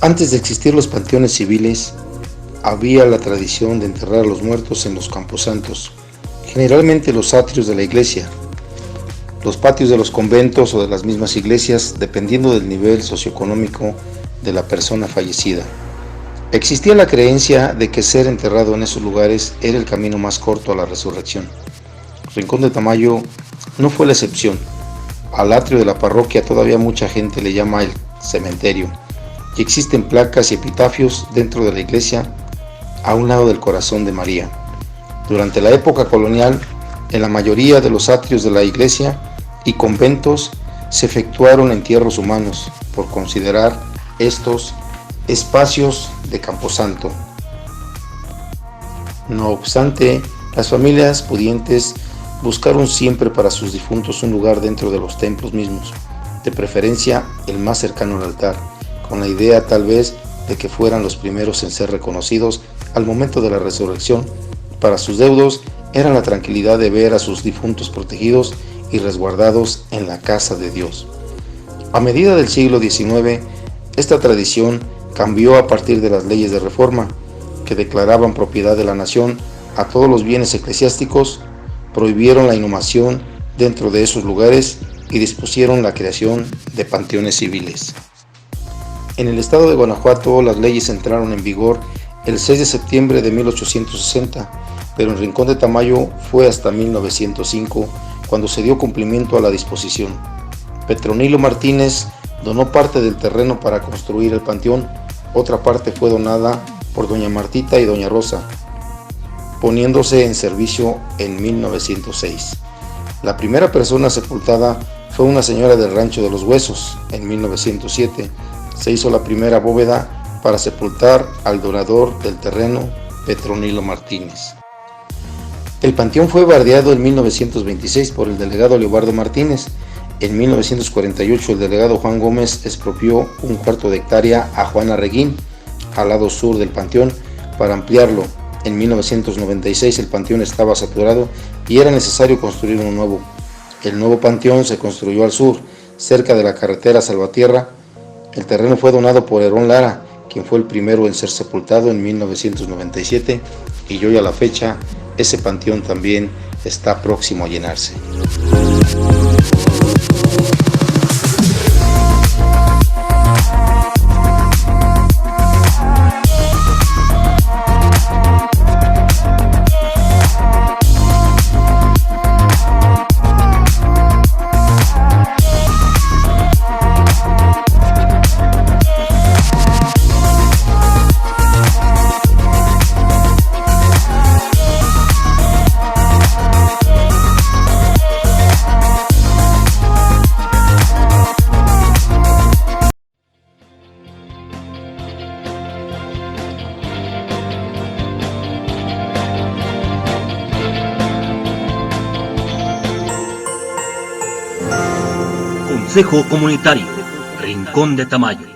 Antes de existir los panteones civiles, había la tradición de enterrar a los muertos en los camposantos, generalmente los atrios de la iglesia, los patios de los conventos o de las mismas iglesias, dependiendo del nivel socioeconómico de la persona fallecida. Existía la creencia de que ser enterrado en esos lugares era el camino más corto a la resurrección. Rincón de Tamayo no fue la excepción. Al atrio de la parroquia todavía mucha gente le llama el cementerio, y existen placas y epitafios dentro de la iglesia a un lado del corazón de María. Durante la época colonial, en la mayoría de los atrios de la iglesia y conventos se efectuaron entierros humanos por considerar estos espacios de camposanto. No obstante, las familias pudientes buscaron siempre para sus difuntos un lugar dentro de los templos mismos, de preferencia el más cercano al altar, con la idea tal vez de que fueran los primeros en ser reconocidos al momento de la resurrección. Para sus deudos era la tranquilidad de ver a sus difuntos protegidos y resguardados en la casa de Dios. A medida del siglo XIX, esta tradición cambió a partir de las leyes de reforma, que declaraban propiedad de la nación a todos los bienes eclesiásticos, prohibieron la inhumación dentro de esos lugares y dispusieron la creación de panteones civiles. En el estado de Guanajuato, las leyes entraron en vigor el 6 de septiembre de 1860, pero en Rincón de Tamayo fue hasta 1905 cuando se dio cumplimiento a la disposición. Petronilo Martínez donó parte del terreno para construir el panteón, otra parte fue donada por doña Martita y doña Rosa, poniéndose en servicio en 1906. La primera persona sepultada fue una señora del Rancho de los Huesos. En 1907 se hizo la primera bóveda para sepultar al donador del terreno, Petronilo Martínez. El panteón fue bardeado en 1926 por el delegado Leobardo Martínez. En 1948 el delegado Juan Gómez expropió un cuarto de hectárea a Juana Reguín, al lado sur del panteón, para ampliarlo. En 1996 el panteón estaba saturado y era necesario construir uno nuevo. El nuevo panteón se construyó al sur, cerca de la carretera Salvatierra. El terreno fue donado por Herón Lara, quien fue el primero en ser sepultado en 1997, y hoy a la fecha ese panteón también está próximo a llenarse. Consejo Comunitario, Rincón de Tamayo.